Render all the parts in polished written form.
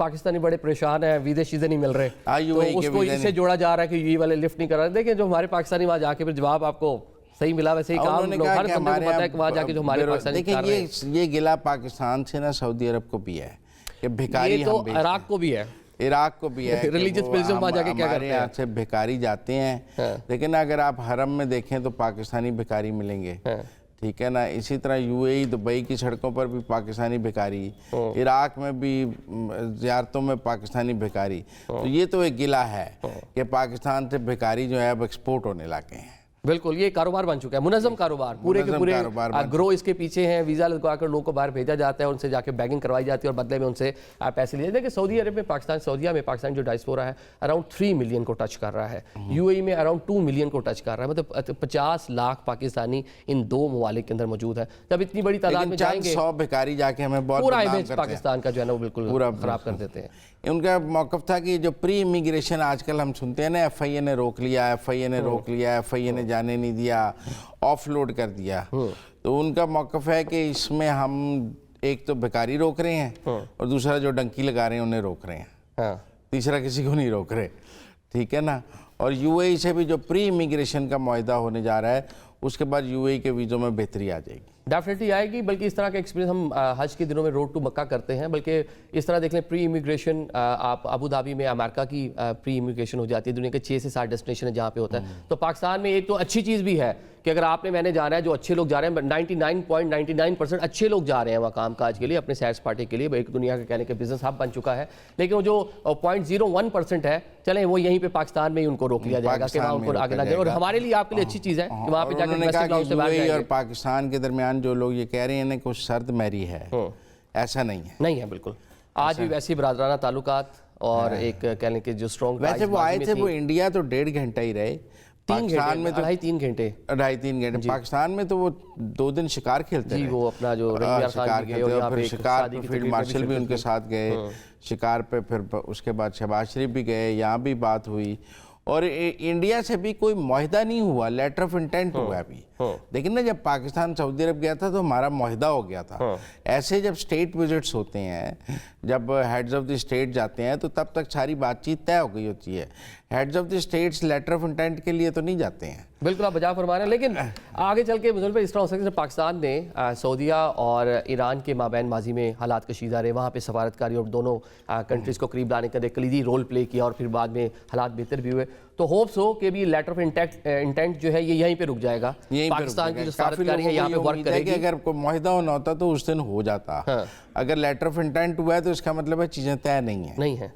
پاکستانی بڑے پریشان ہیں, ویزے شیزے نہیں مل رہے, تو اس کو اس سے جوڑا جا رہا ہے کہ یہ والے لفٹ نہیں کر رہے. دیکھیں جو ہمارے پاکستانی وہاں جا کے پھر جواب آپ کو صحیح ملا, ویسے ہی کام ہر بندے کو پتا ہے کہ وہاں جا کے جو ہمارے پاکستانی کر رہے ہیں. یہ گلا پاکستان سے نا سعودی عرب کو بھی ہے کہ بھکاری یہ تو عراق کو بھی ہے, عراق کو بھی ہے, ریلیجس پلزم وہاں جا کے کیا کرتے ہیں, یہاں سے بھکاری جاتے ہیں. لیکن اگر آپ حرم میں دیکھیں تو پاکستانی بھکاری ملیں گے, ٹھیک ہے نا. اسی طرح یو اے ای دبئی کی سڑکوں پر بھی پاکستانی بھکاری, عراق میں بھی زیارتوں میں پاکستانی بھکاری. تو یہ تو ایک گلہ ہے کہ پاکستان سے بھکاری جو ہے اب ایکسپورٹ ہونے لگے ہیں. بالکل, یہ کاروبار بن چکا ہے, منظم کاروبار, پورے کے پورے گرو اس کے پیچھے ہیں. ویزا لگوا کر لوگوں کو باہر بھیجا جاتا ہے, ان سے جا کے بیگنگ کروائی جاتی ہے اور بدلے میں ان سے پیسے لیے جاتے ہیں. کہ سعودی عرب میں سعودیہ میں پاکستان جو ڈائسپورا ہے اراؤنڈ 3 ملین کو ٹچ کر رہا ہے, یو اے ای میں اراؤنڈ 2 ملین کو ٹچ کر رہا ہے. مطلب 50 لاکھ پاکستانی ان دو ممالک کے اندر موجود ہے. جب اتنی بڑی تعداد میں جائیں گے, 100 بھکاری جا کے ہمیں بہت پورا امیج پاکستان کا جو ہے نا وہ بالکل خراب کر دیتے ہیں. ان کا موقف تھا کہ جو پری امیگریشن آج کل ہم سنتے ہیں نا, ایف آئی اے نے روک لیا, ایف آئی اے نے روک لیا, ایف آئی اے نے جانے نہیں دیا, آف لوڈ کر دیا. تو ان کا موقف ہے کہ اس میں ہم ایک تو بھکاری روک رہے ہیں اور دوسرا جو ڈنکی لگا رہے ہیں انہیں روک رہے ہیں, تیسرا کسی کو نہیں روک رہے, ٹھیک ہے نا. اور یو اے ای سے بھی جو پری امیگریشن کا معاہدہ ہونے جا رہا ہے, اس کے بعد یو اے ای کے ویزوں میں بہتری آ جائے گی. ڈیفینیٹلی آئے گی. بلکہ اس طرح کا ایکسپیرینس ہم حج کے دنوں میں روڈ ٹو مکہ کرتے ہیں. بلکہ اس طرح دیکھ لیں پری امیگریشن آپ ابو دھابی میں امریکہ کی پری امیگریشن ہو جاتی ہے, دنیا کے 6 سے 7 ڈیسٹینیشن ہے جہاں پہ ہوتا ہے. تو پاکستان میں ایک تو اچھی چیز بھی ہے کہ اگر آپ نے میں نے جانا ہے, جو اچھے لوگ جا رہے ہیں, 99.99% اچھے لوگ جا رہے ہیں وہاں کام کاج کے لیے, اپنے سیر سپاٹے کے لیے. ایک دنیا کا کہنے کے بزنس ہب بن چکا ہے. لیکن وہ جو 0.01% ہے, چلیں وہ یہیں پہ پاکستان میں ہی ان کو روک لیا جائے گا کہ وہاں ان کو آگے نہ جائے. اور ہمارے لیے آپ کے لیے اچھی چیز ہے کہ وہاں پہ جا کے اور پاکستان کے درمیان جو لوگ یہ کہہ رہے ہیں کہ کچھ سرد میری ہے, ایسا نہیں ہے. بالکل آج بھی ویسی برادرانہ تعلقات اور ایک کہنے کے جو اسٹرانگ. ویسے وہ آئے تھے, وہ انڈیا تو 1.5 گھنٹہ ہی رہے, 3 گھنٹے. پاکستان میں تو وہ 2 دن شکار کھیلتے رہے, وہ اپنا جو شکار کھیلتے, اور پھر شکار پہ فیلڈ مارشل بھی ان کے ساتھ گئے شکار پہ. پھر اس کے بعد شہباز شریف بھی گئے, یہاں بھی بات ہوئی. اور انڈیا سے بھی کوئی معاہدہ نہیں ہوا, لیٹر آف انٹینٹ ہوا ابھی. لیکن نا جب پاکستان سعودی عرب گیا تھا تو ہمارا معاہدہ ہو گیا تھا. ایسے جب اسٹیٹ وزٹس ہوتے ہیں, جب ہیڈز آف دی اسٹیٹ جاتے ہیں, تو تب تک ساری بات چیت طے ہو گئی ہوتی ہے. Heads of the states letter of intent کے لیے تو نہیں جاتے ہیں. بالکل آپ بجا فرما رہے ہیں. لیکن آگے چل کے مظلم اس طرح ہو سکتا ہے کہ پاکستان نے سعودیہ اور ایران کے مابین ماضی میں حالات کشیدہ رہے, وہاں پہ سفارتکاری اور دونوں کنٹریز کو قریب لانے کا ایک کلیدی رول پلے کیا, اور پھر بعد میں حالات بہتر بھی ہوئے. تو ہوپس ہو کہ بھی لیٹر آف انٹینٹ جو ہے یہ یہیں پہ رک جائے گا. پاکستان کی جو سفارتکاری ہے یہاں پہ ورک کرے گی. اگر کوئی معاہدہ ہونا ہوتا تو اس دن ہو جاتا. اگر لیٹر آف انٹینٹ ہوا ہے تو اس کا مطلب ہے چیزیں طے نہیں ہیں.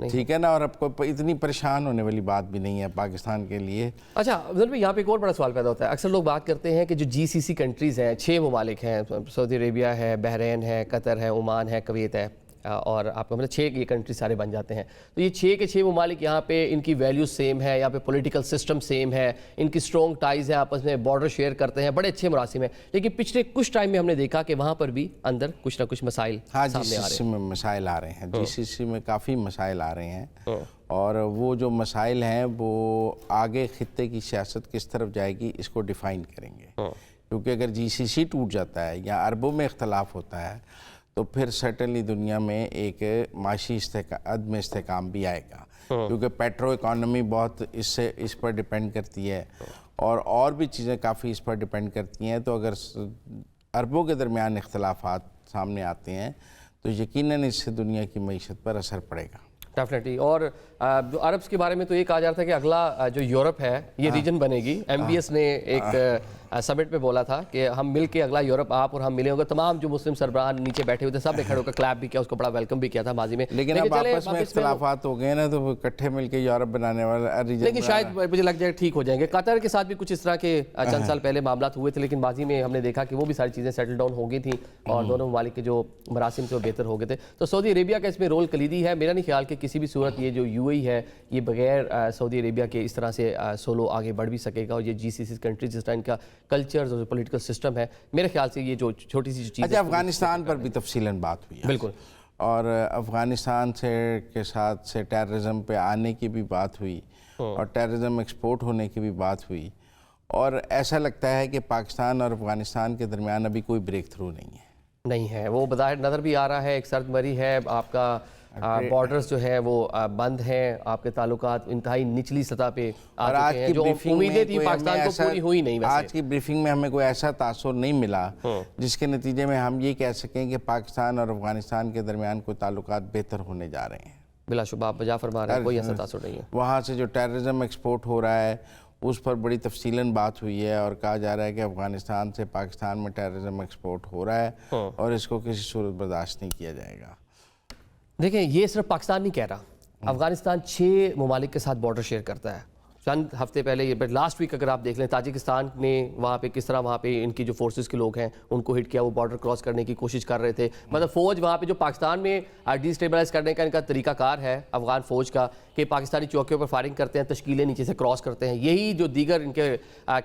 ٹھیک ہے نا. اور اب کو اتنی پریشان ہونے والی بات بھی نہیں ہے پاکستان کے لیے. اچھا یہاں پہ ایک اور بڑا سوال پیدا ہوتا ہے. اکثر لوگ بات کرتے ہیں کہ جو جی سی سی کنٹریز ہیں, 6 ممالک ہیں, سعودی عربیہ ہے, بحرین ہے, قطر ہے, عمان ہے, کویت ہے, اور آپ کو مطلب 6 یہ کنٹری سارے بن جاتے ہیں. تو یہ 6 کے 6 ممالک یہاں پہ ان کی ویلیوز سیم ہے, یہاں پہ پولیٹیکل سسٹم سیم ہے, ان کی اسٹرانگ ٹائز ہیں, آپس میں بارڈر شیئر کرتے ہیں, بڑے اچھے مراسم ہیں. لیکن پچھلے کچھ ٹائم میں ہم نے دیکھا کہ وہاں پر بھی اندر کچھ نہ کچھ مسائل سامنے آ رہے ہیں. جی سی سی میں مسائل آ رہے ہیں, جی سی سی میں کافی مسائل آ رہے ہیں. اور وہ جو مسائل ہیں وہ آگے خطے کی سیاست کس طرف جائے گی اس کو ڈیفائن کریں گے. کیونکہ اگر جی سی سی ٹوٹ جاتا ہے یا عربوں میں اختلاف ہوتا ہے تو پھر سرٹنلی دنیا میں ایک معاشی عدم استحکام بھی آئے گا. کیونکہ پیٹرو اکانومی بہت اس پر ڈیپینڈ کرتی ہے, اور بھی چیزیں کافی اس پر ڈیپینڈ کرتی ہیں. تو اگر عربوں کے درمیان اختلافات سامنے آتے ہیں تو یقیناً اس سے دنیا کی معیشت پر اثر پڑے گا. ڈیفینیٹلی. اور جو عربس کے بارے میں تو یہ کہا جاتا ہے کہ اگلا جو یورپ ہے یہ ریجن بنے گی. ایم بی ایس نے ایک سمٹ پہ بولا تھا کہ ہم مل کے اگلا یورپ, آپ اور ہم ملے ہوں گے. تمام جو مسلم سربراہ نیچے بیٹھے ہوئے تھے سب نے کھڑے ہو کر کلیپ بھی کیا, اس کو بڑا ویلکم بھی کیا تھا ماضی میں. لیکن اب آپس میں اختلافات ہو گئے نا, تو وہ اکٹھے مل کے یورپ بنانے والا ریجن, لیکن شاید مجھے لگ جائے ٹھیک ہو جائیں گے. قطر کے ساتھ بھی کچھ اس طرح کے چند سال پہلے معاملات ہوئے تھے, لیکن ماضی میں ہم نے دیکھا کہ وہ بھی ساری چیزیں سیٹل ڈاؤن ہو گئی تھیں اور دونوں ممالک کے جو مراسم تھے وہ بہتر ہو گئے تھے. تو سعودی عربیہ کا اس میں رول کلیدی ہے. میرا نہیں خیال کہ کسی بھی صورت یہ جو یو اے ای ہے یہ بغیر سعودی عربیہ کے اس طرح سے سولو آگے بڑھ بھی سکے گا. اور یہ جی سی سی کنٹریز جس طرح ان کا کلچرز اور پولیٹیکل سسٹم ہے, میرے خیال سے یہ جو چھوٹی سی چیز. اچھا, افغانستان پر بھی تفصیلاً بات ہوئی. بالکل. اور افغانستان کے ساتھ سے ٹیررزم پہ آنے کی بھی بات ہوئی, اور ٹیررزم ایکسپورٹ ہونے کی بھی بات ہوئی. اور ایسا لگتا ہے کہ پاکستان اور افغانستان کے درمیان ابھی کوئی بریک تھرو نہیں ہے. وہ بظاہر نظر بھی آ رہا ہے, ایک سرد مری ہے. آپ کا بارڈرز جو ہیں وہ بند ہیں, آپ کے تعلقات انتہائی نچلی سطح پہ آ اور چکے آج ہیں, کی جو بریفنگ امیدیں تھیں میں پاکستان کو پوری ہوئی نہیں. ویسے آج کی بریفنگ میں ہمیں کوئی ایسا تاثر نہیں ملا جس کے نتیجے میں ہم یہ کہہ سکیں کہ پاکستان اور افغانستان کے درمیان کوئی تعلقات بہتر ہونے جا رہے ہیں. بلا شبہ آپ بجا فرما رہے ہیں, کوئی ایسا تاثر نہیں ہے. وہاں سے جو ٹیررزم ایکسپورٹ ہو رہا ہے اس پر بڑی تفصیلاً بات ہوئی ہے, اور کہا جا رہا ہے کہ افغانستان سے پاکستان میں ٹیررزم ایکسپورٹ ہو رہا ہے اور اس کو کسی صورت برداشت نہیں کیا جائے گا. دیکھیں, یہ صرف پاکستان نہیں کہہ رہا, افغانستان 6 ممالک کے ساتھ بارڈر شیئر کرتا ہے. چند ہفتے پہلے یہ لاسٹ ویک اگر آپ دیکھ لیں, تاجکستان نے وہاں پہ کس طرح وہاں پہ ان کی جو فورسز کے لوگ ہیں ان کو ہٹ کیا, وہ بارڈر کراس کرنے کی کوشش کر رہے تھے. مطلب فوج وہاں پہ جو پاکستان میں ڈی اسٹیبلائز کرنے کا ان کا طریقہ کار ہے افغان فوج کا, کہ پاکستانی چوکیوں پر فائرنگ کرتے ہیں, تشکیلیں نیچے سے کراس کرتے ہیں. یہی جو دیگر ان کے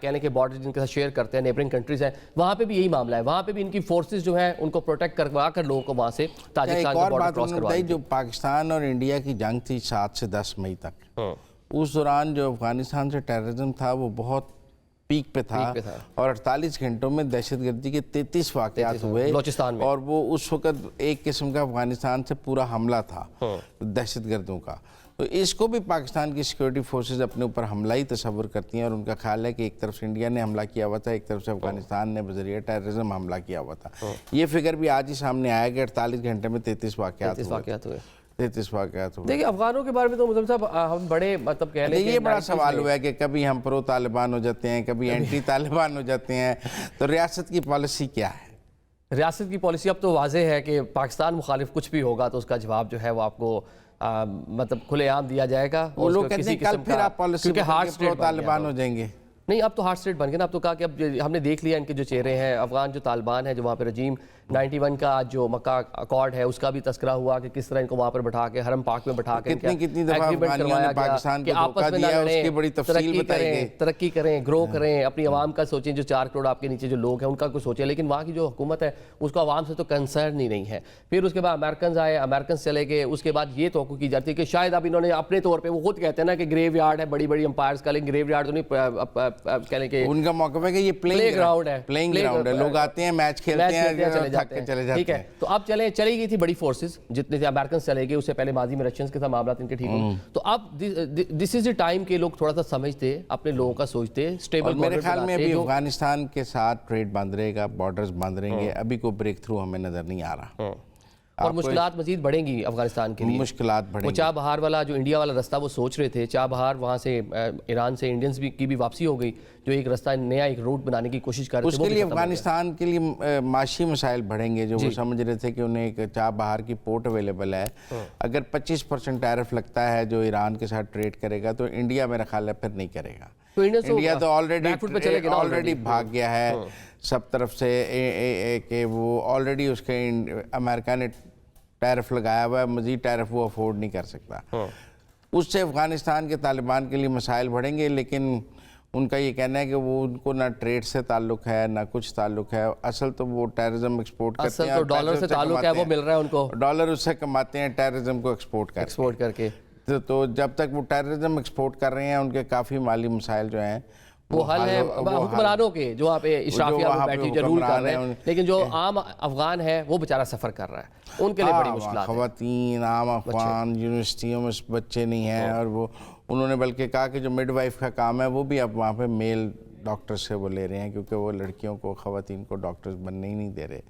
کہنے کے بارڈر جن کے ساتھ شیئر کرتے ہیں نیبرنگ کنٹریز ہیں, وہاں پہ بھی یہئی معاملہ ہے. وہاں پہ بھی ان کی فورسز جو ہیں ان کو پروٹیکٹ کروا کر لوگوں کو وہاں سے تاجکستان کا بارڈر کراس کروائی. جو پاکستان اور انڈیا کی جنگ تھی 7 سے 10 مئی تک, اس دوران جو افغانستان سے ٹیررزم تھا وہ بہت پیک پہ تھا, اور 48 گھنٹوں میں دہشت گردی کے 33 واقعات ہوئے بلوچستان میں, اور وہ اس وقت ایک قسم کا افغانستان سے پورا حملہ تھا دہشت گردوں کا. تو اس کو بھی پاکستان کی سیکورٹی فورسز اپنے اوپر حملہ ہی تصور کرتی ہیں, اور ان کا خیال ہے کہ ایک طرف سے انڈیا نے حملہ کیا ہوا تھا, ایک طرف سے افغانستان نے بذریعہ ٹیررزم حملہ کیا ہوا تھا. یہ فگر بھی آج ہی سامنے آیا کہ 48 گھنٹے میں 33 واقعات ہوئے. 33 واقعات ہوئے. دیکھیں, افغانوں کے بارے میں تو مظلم صاحب ہم بڑے مطلب کہہ لیں کہ یہ بڑا سوال ہوا ہے کہ کبھی ہم پرو طالبان ہو جاتے ہیں, کبھی اینٹی طالبان ہو جاتے ہیں, تو ریاست کی پالیسی کیا ہے؟ ریاست کی پالیسی اب تو واضح ہے کہ پاکستان مخالف کچھ بھی ہوگا تو اس کا جواب جو ہے وہ آپ کو مطلب کھلے عام دیا جائے گا. وہ لوگ کہتے ہیں کل پھر آپ پالیسی پرو طالبان ہو جائیں گے. نہیں, اب تو ہارڈ اسٹیٹ بن گئے نا. اب تو کہا کہ اب ہم نے دیکھ لیا ان کے جو چہرے ہیں, افغان جو طالبان ہیں جو وہاں پہ رجیم 91 کا جو مکہ اکارڈ ہے اس کا بھی تذکرہ ہوا کہ کس طرح ان کو وہاں پر بٹھا کے حرم پاک میں بٹھا کے کتنی دفعہ افغانیوں نے پاکستان کو دھوکہ دیا, اس کی بڑی تفصیل بتائی گئی. ترقی کریں, گرو کریں, اپنی عوام کا سوچیں, جو 4 کروڑ آپ کے نیچے جو لوگ ہیں ان کا کچھ سوچیں. لیکن وہاں کی جو حکومت ہے اس کو عوام سے تو کنسرن ہی نہیں ہے. پھر اس کے بعد امریکنز آئے, امریکنز چلے گئے. اس کے بعد یہ توقع کی جاتی ہے کہ شاید اب انہوں نے اپنے طور پہ, وہ خود کہتے ہیں نا کہ گریو یارڈ ہے بڑی بڑی امپائرز کا, لیکن گریو یارڈ تو نہیں کہنے کے ان کا موقف ہے کہ یہ پلے گراؤنڈ ہے, لوگ آتے ہیں میچ کھیلتے ہیں تھک کے چلے جاتے ہیں. تو اب چلی گئی تھی بڑی فورسز, جتنے تھے امریکنز چلے گئے, اس سے پہلے ماضی میں رشینز کے ساتھ معاملات ان کے ٹھیک ہوں. تو اب دس از دی ٹائم کہ لوگ تھوڑا سا سمجھتے, اپنے لوگوں کا سوچتے, اسٹیبل. میرے خیال میں ابھی افغانستان کے ساتھ ٹریڈ بند رہے گا, بارڈرز بند رہیں گے, ابھی کوئی بریک تھرو ہمیں نظر نہیں آ رہا. اور مشکلات مزید بڑھیں گی افغانستان کے لیے. مشکلات بڑھیں وہ چاہ بہار والا جو انڈیا والا رستہ وہ سوچ رہے تھے, چاہ بہار وہاں سے ایران سے انڈینز کی بھی واپسی ہو گئی, جو ایک رستہ نیا ایک روٹ بنانے کی کوشش کر رہے تھے. اس کے لیے افغانستان کے لیے معاشی مسائل بڑھیں گے, جو وہ سمجھ رہے تھے کہ انہیں ایک چاہ بہار کی پورٹ اویلیبل ہے, اگر 25% ٹیرف لگتا ہے جو ایران کے ساتھ ٹریڈ کرے گا, تو انڈیا میرا خیال ہے پھر نہیں کرے گا. انڈیا تو آلریڈی بھاگ گیا ہے سب طرف سے, کہ وہ آلریڈی اس کے امریکہ نے ٹیرف لگایا ہوا ہے, مزید ٹیرف وہ افورڈ نہیں کر سکتا. اس سے افغانستان کے طالبان کے لیے مسائل بڑھیں گے, لیکن ان کا یہ کہنا ہے کہ وہ ان کو نہ ٹریڈ سے تعلق ہے نہ کچھ تعلق ہے. اصل تو وہ ٹیررزم ایکسپورٹ کرتے ہیں, اصل تو ڈالر سے تعلق ہے, وہ مل رہا ہے ان کو, ڈالر اس سے کماتے ہیں ٹیررزم کو ایکسپورٹ کر کے. تو جب تک وہ ٹیررزم ایکسپورٹ کر رہے ہیں, ان کے کافی مالی مسائل جو ہیں وہ حل ہے حکمرانوں کے, جو وہاں پہ اشرافیہ میں بیٹھی جو رول کر رہے ہیں. لیکن جو عام افغان ہے وہ بیچارہ سفر کر رہا ہے, ان کے لیے بڑی مشکلات ہیں. خواتین عام افغان یونیورسٹیوں میں بچے نہیں ہیں, اور وہ انہوں نے بلکہ کہا کہ جو مڈ وائف کا کام ہے وہ بھی اب وہاں پہ میل ڈاکٹر سے وہ لے رہے ہیں, کیونکہ وہ لڑکیوں کو, خواتین کو ڈاکٹرز بننے ہی نہیں دے رہے.